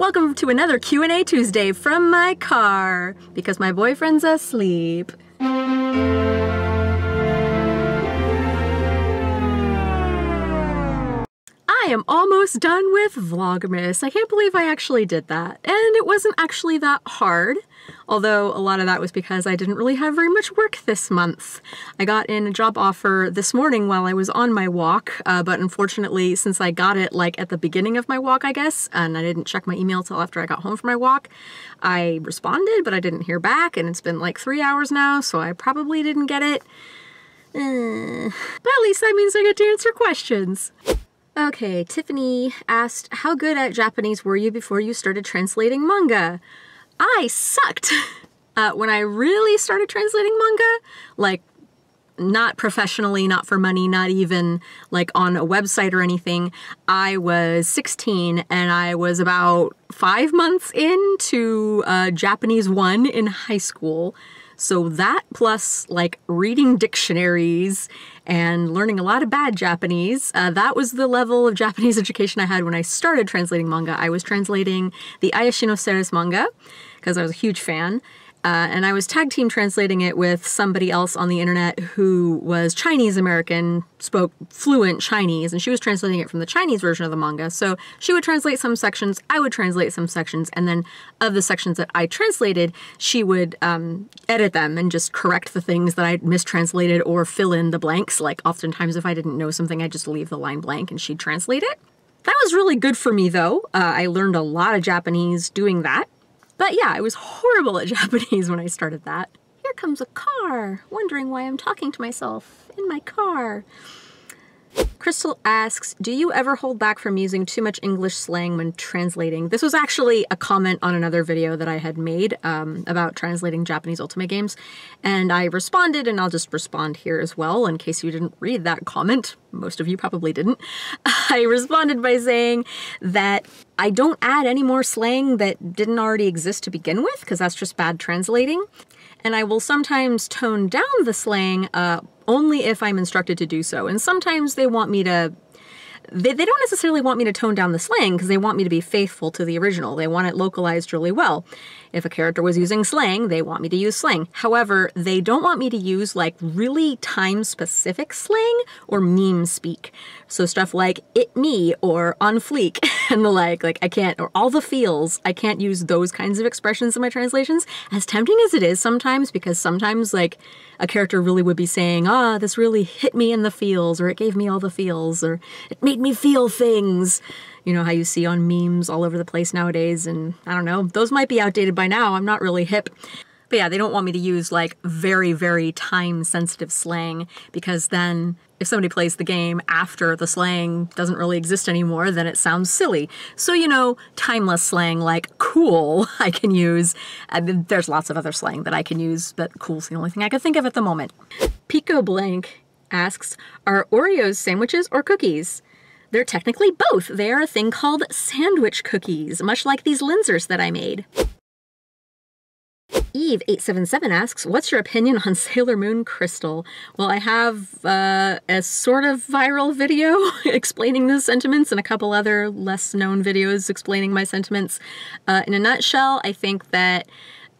Welcome to another Q&A Tuesday from my car, because my boyfriend's asleep. I am almost done with Vlogmas. I can't believe I actually did that. And it wasn't actually that hard, although a lot of that was because I didn't really have very much work this month. I got in a job offer this morning while I was on my walk, but unfortunately, since I got it like at the beginning of my walk, I guess, and I didn't check my email till after I got home from my walk, I responded, but I didn't hear back, and it's been like 3 hours now, so I probably didn't get it. But at least that means I get to answer questions. Okay, Tiffany asked, how good at Japanese were you before you started translating manga? I sucked. When I really started translating manga, like not professionally, not for money, not even like on a website or anything, I was 16 and I was about 5 months into Japanese 1 in high school. So that plus like reading dictionaries and learning a lot of bad Japanese, that was the level of Japanese education I had when I started translating manga. I was translating the Ayashi no Seres manga because I was a huge fan. And I was tag team translating it with somebody else on the internet who was Chinese American, spoke fluent Chinese, and she was translating it from the Chinese version of the manga. So she would translate some sections, I would translate some sections, and then of the sections that I translated, she would edit them and just correct the things that I mistranslated or fill in the blanks. Like oftentimes if I didn't know something, I'd just leave the line blank and she'd translate it. That was really good for me though. I learned a lot of Japanese doing that. But yeah, I was horrible at Japanese when I started that. Here comes a car, wondering why I'm talking to myself in my car. Crystal asks, do you ever hold back from using too much English slang when translating? This was actually a comment on another video that I had made about translating Japanese Ultimate games, and I responded, and I'll just respond here as well in case you didn't read that comment. Most of you probably didn't. I responded by saying that I don't add any more slang that didn't already exist to begin with, because that's just bad translating. And I will sometimes tone down the slang only if I'm instructed to do so. And sometimes they want me to, they don't necessarily want me to tone down the slang because they want me to be faithful to the original. They want it localized really well. If a character was using slang, they want me to use slang. However, they don't want me to use like really time-specific slang or meme speak. So stuff like it me or on fleek and the like I can't, or all the feels, I can't use those kinds of expressions in my translations, as tempting as it is sometimes, because sometimes like a character really would be saying, ah, this really hit me in the feels, or it gave me all the feels, or it made me feel things. You know how you see on memes all over the place nowadays, and I don't know, those might be outdated by now, I'm not really hip. But yeah, they don't want me to use like very, very time-sensitive slang, because then if somebody plays the game after the slang doesn't really exist anymore, then it sounds silly. So, you know, timeless slang like cool I can use. There's lots of other slang that I can use, but cool's the only thing I can think of at the moment. Pico Blank asks, are Oreos sandwiches or cookies? They're technically both. They are a thing called sandwich cookies, much like these Linzers that I made. Eve877 asks, what's your opinion on Sailor Moon Crystal? Well, I have a sort of viral video explaining the sentiments and a couple other less known videos explaining my sentiments. In a nutshell, I think that,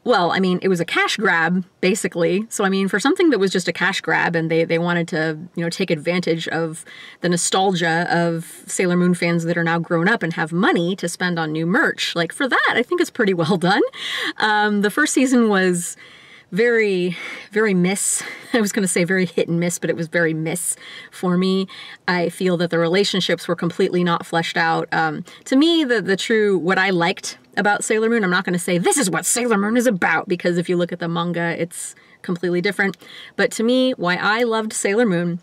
well, I mean, it was a cash grab, basically. So, I mean, for something that was just a cash grab and they wanted to, you know, take advantage of the nostalgia of Sailor Moon fans that are now grown up and have money to spend on new merch, like for that, I think it's pretty well done. The first season was very, very miss. I was going to say very hit and miss, but it was very miss for me. I feel that the relationships were completely not fleshed out. To me, the true, what I liked about Sailor Moon, I'm not going to say this is what Sailor Moon is about, because if you look at the manga, it's completely different. But to me, why I loved Sailor Moon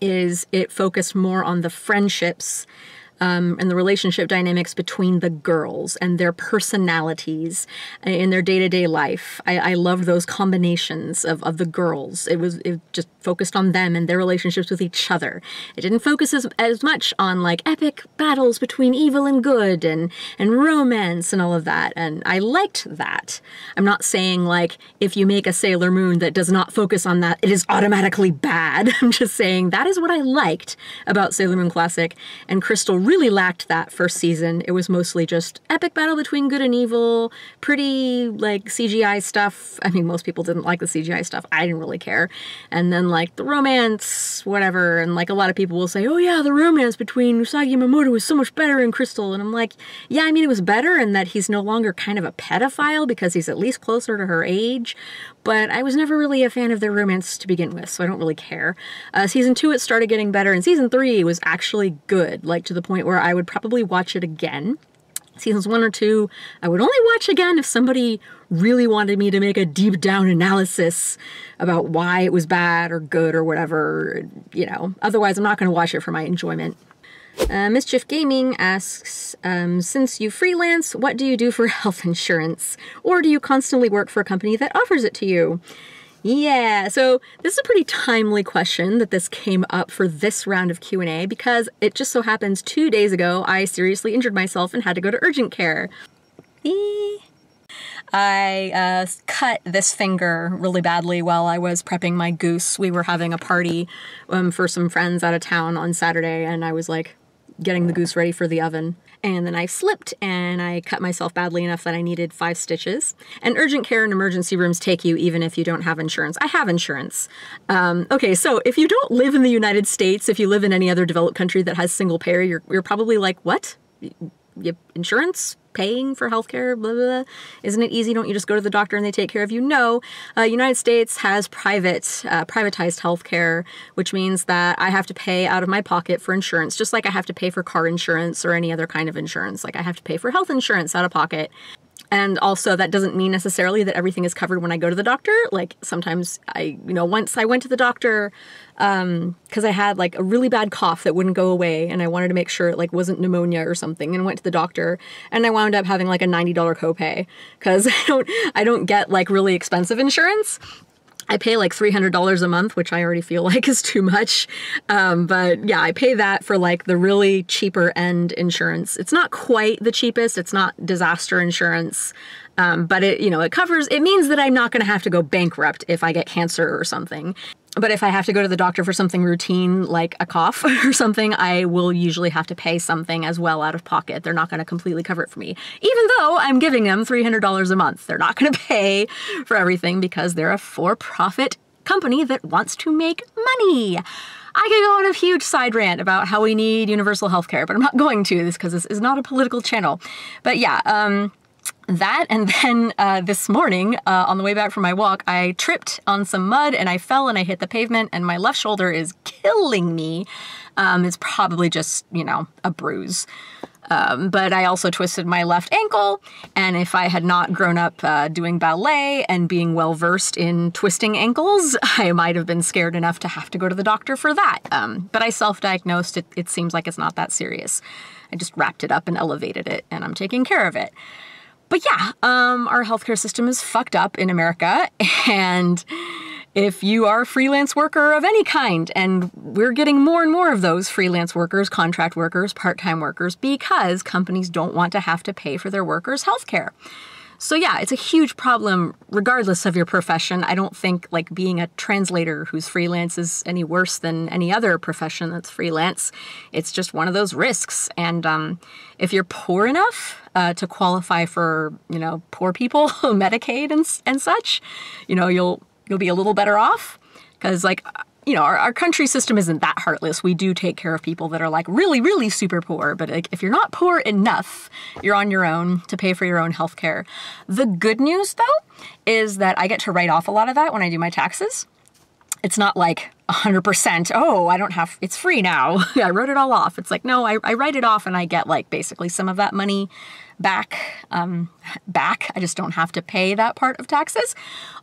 is it focused more on the friendships and the relationship dynamics between the girls and their personalities in their day-to-day life. I loved those combinations of the girls. It just focused on them and their relationships with each other. It didn't focus as much on like epic battles between evil and good and romance and all of that, and I liked that. I'm not saying like if you make a Sailor Moon that does not focus on that, it is automatically bad. I'm just saying that is what I liked about Sailor Moon Classic, and Crystal really lacked that first season. It was mostly just epic battle between good and evil, pretty like CGI stuff. I mean, most people didn't like the CGI stuff. I didn't really care. And then like the romance, whatever. And like a lot of people will say, oh yeah, the romance between Usagi Yamamoto was so much better in Crystal. And I'm like, yeah, I mean, it was better in that he's no longer kind of a pedophile because he's at least closer to her age. But I was never really a fan of their romance to begin with, so I don't really care. Season 2, it started getting better, and Season 3 was actually good, like to the point where I would probably watch it again. Seasons 1 or 2, I would only watch again if somebody really wanted me to make a deep down analysis about why it was bad or good or whatever, you know. Otherwise, I'm not going to watch it for my enjoyment. Mischief Gaming asks, since you freelance, what do you do for health insurance? Or do you constantly work for a company that offers it to you? Yeah, so this is a pretty timely question that this came up for this round of Q&A because it just so happens 2 days ago I seriously injured myself and had to go to urgent care. I cut this finger really badly while I was prepping my goose. We were having a party for some friends out of town on Saturday, and I was like getting the goose ready for the oven. And then I slipped and I cut myself badly enough that I needed 5 stitches. And urgent care and emergency rooms take you even if you don't have insurance. I have insurance. Okay, so if you don't live in the United States, if you live in any other developed country that has single payer, you're probably like, what? Insurance? Paying for healthcare? Blah, blah, blah. Isn't it easy? Don't you just go to the doctor and they take care of you? No. United States has privatized healthcare, which means that I have to pay out of my pocket for insurance, just like I have to pay for car insurance or any other kind of insurance. Like I have to pay for health insurance out of pocket. And also that doesn't mean necessarily that everything is covered when I go to the doctor. Like sometimes once I went to the doctor because I had like a really bad cough that wouldn't go away and I wanted to make sure it like wasn't pneumonia or something, and went to the doctor and I wound up having like a $90 copay because I don't get like really expensive insurance. I pay like $300 a month, which I already feel like is too much. But yeah, I pay that for like the really cheaper end insurance. It's not quite the cheapest. It's not disaster insurance. But it covers, it means that I'm not going to have to go bankrupt if I get cancer or something. But if I have to go to the doctor for something routine, like a cough or something, I will usually have to pay something as well out of pocket. They're not going to completely cover it for me. Even though I'm giving them $300 a month. They're not going to pay for everything because they're a for-profit company that wants to make money. I could go on a huge side rant about how we need universal health care, but I'm not going to because this is not a political channel. But yeah, that, and then this morning, on the way back from my walk, I tripped on some mud and I fell and I hit the pavement and my left shoulder is killing me. It's probably just, a bruise. But I also twisted my left ankle, and if I had not grown up doing ballet and being well-versed in twisting ankles, I might have been scared enough to have to go to the doctor for that. But I self-diagnosed. It seems like it's not that serious. I just wrapped it up and elevated it, and I'm taking care of it. But yeah, our healthcare system is fucked up in America, and if you are a freelance worker of any kind, and we're getting more and more of those freelance workers, contract workers, part-time workers, because companies don't want to have to pay for their workers' healthcare. So yeah, it's a huge problem regardless of your profession. I don't think like being a translator who's freelance is any worse than any other profession that's freelance. It's just one of those risks. And if you're poor enough to qualify for, poor people, Medicaid and such, you'll be a little better off because our country system isn't that heartless. We do take care of people that are like really, really super poor. But like, if you're not poor enough, you're on your own to pay for your own health care. The good news, though, is that I get to write off a lot of that when I do my taxes. It's not like 100%, oh, it's free now. I wrote it all off. It's like, no, I write it off and I get like basically some of that money back. I just don't have to pay that part of taxes.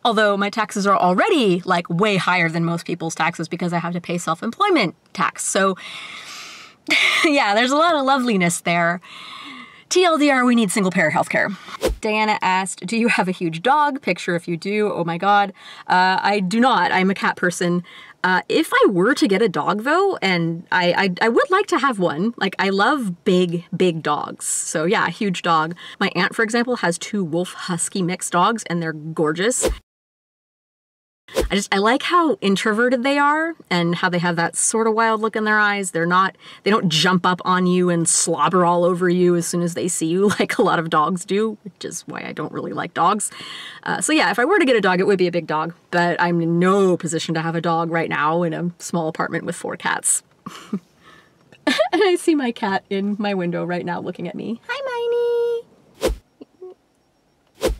Although my taxes are already like way higher than most people's taxes because I have to pay self-employment tax. So yeah, there's a lot of loveliness there. TLDR, we need single-payer healthcare. Diana asked, do you have a huge dog? Picture if you do. Oh my God. I do not. I'm a cat person. If I were to get a dog though, and I would like to have one, like I love big, big dogs. So yeah, a huge dog. My aunt, for example, has 2 wolf husky mixed dogs and they're gorgeous. I like how introverted they are and how they have that sort of wild look in their eyes. They don't jump up on you and slobber all over you as soon as they see you like a lot of dogs do, which is why I don't really like dogs. So yeah, if I were to get a dog, it would be a big dog, but I'm in no position to have a dog right now in a small apartment with 4 cats. And I see my cat in my window right now looking at me. Hi, Miney!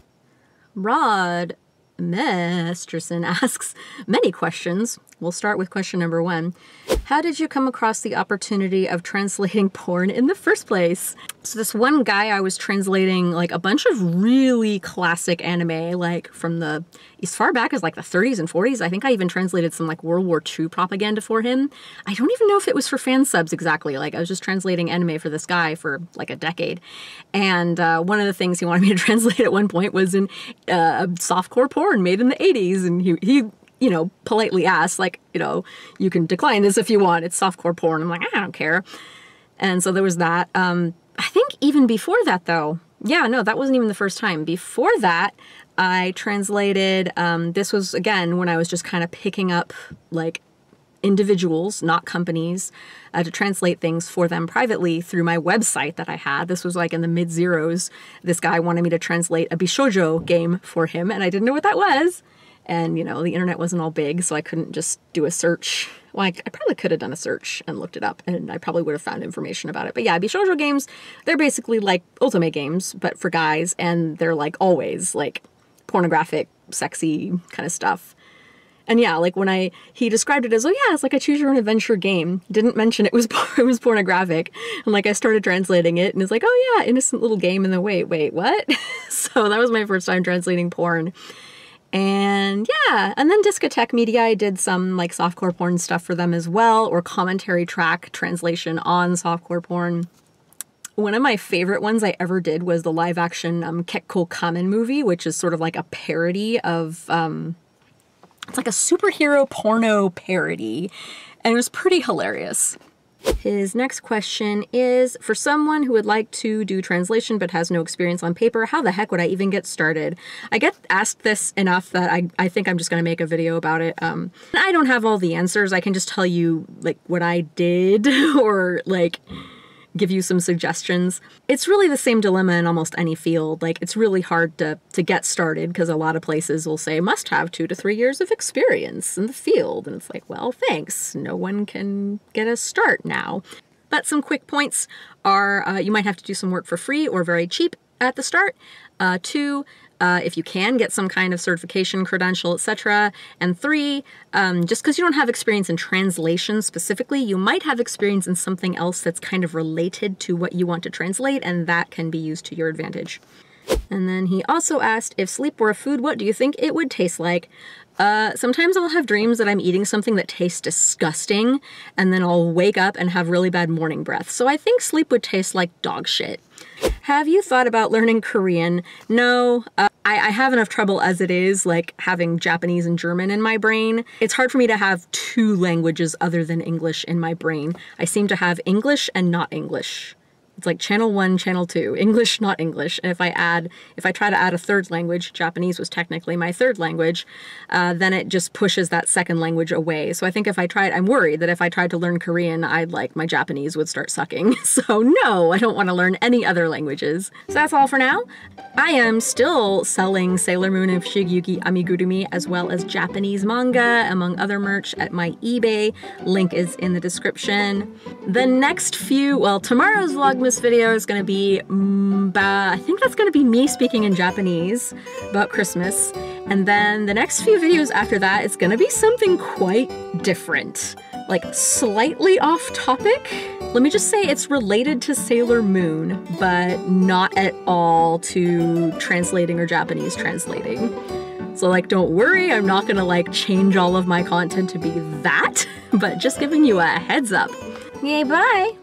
Rod Masterson asks many questions. We'll start with question number 1. How did you come across the opportunity of translating porn in the first place? So this one guy, I was translating like a bunch of really classic anime, like from as far back as like the 30s and 40s. I think I even translated some like World War II propaganda for him. I don't even know if it was for fan subs exactly. Like I was just translating anime for this guy for like a decade. And one of the things he wanted me to translate at one point was in softcore porn made in the 80s. And he you know, politely asked, like, you know, you can decline this if you want. It's softcore porn. I'm like, I don't care. And so there was that. I think even before that, though, yeah, no, that wasn't even the first time. Before that, I translated, this was, again, when I was just kind of picking up, like, individuals, not companies, to translate things for them privately through my website that I had. This was like in the mid-zeros. This guy wanted me to translate a Bishoujo game for him, and I didn't know what that was. And, you know, the internet wasn't all big, so I couldn't just do a search. Well, I probably could have done a search and looked it up, and I probably would have found information about it. But yeah, Bishoujo games, they're basically like ultimate games, but for guys, and they're like always like pornographic, sexy kind of stuff. And yeah, like when he described it as, oh yeah, it's like a choose your own adventure game. He didn't mention it was pornographic. And like I started translating it, and it's like, oh yeah, innocent little game. And then wait, what? So that was my first time translating porn. And yeah, and then Discotheque Media, I did some like softcore porn stuff for them as well, or commentary track translation on softcore porn. One of my favorite ones I ever did was the live action Kekko Kamen movie, which is sort of like a parody of, it's like a superhero porno parody, and it was pretty hilarious. His next question is, for someone who would like to do translation but has no experience on paper, how the heck would I even get started? I get asked this enough that I think I'm just going to make a video about it. I don't have all the answers. I can just tell you like what I did or like give you some suggestions. It's really the same dilemma in almost any field. Like, it's really hard to get started because a lot of places will say must have 2 to 3 years of experience in the field. And it's like, well, thanks. No one can get a start now. But some quick points are you might have to do some work for free or very cheap at the start. 2, if you can, get some kind of certification, credential, etc. And 3, just because you don't have experience in translation specifically, you might have experience in something else that's kind of related to what you want to translate, and that can be used to your advantage. And then he also asked, if sleep were a food, what do you think it would taste like? Sometimes I'll have dreams that I'm eating something that tastes disgusting, and then I'll wake up and have really bad morning breath. So I think sleep would taste like dog shit. Have you thought about learning Korean? No, I have enough trouble as it is, like having Japanese and German in my brain. It's hard for me to have 2 languages other than English in my brain. I seem to have English and not English. It's like channel 1, channel 2, English, not English. And if I try to add a 3rd language, Japanese was technically my 3rd language, then it just pushes that 2nd language away. So I think I'm worried that if I tried to learn Korean, my Japanese would start sucking. So no, I don't want to learn any other languages. So that's all for now. I am still selling Sailor Moon and Shigeyuki Amigurumi as well as Japanese manga, among other merch, at my eBay. Link is in the description. The next few, well, tomorrow's Vlogmas video is going to be I think that's going to be me speaking in Japanese about Christmas. And then the next few videos after that, it's going to be something quite different, like slightly off topic. Let me just say it's related to Sailor Moon, but not at all to translating or Japanese translating. So like, don't worry, I'm not going to like change all of my content to be that, but just giving you a heads up. Yay, bye!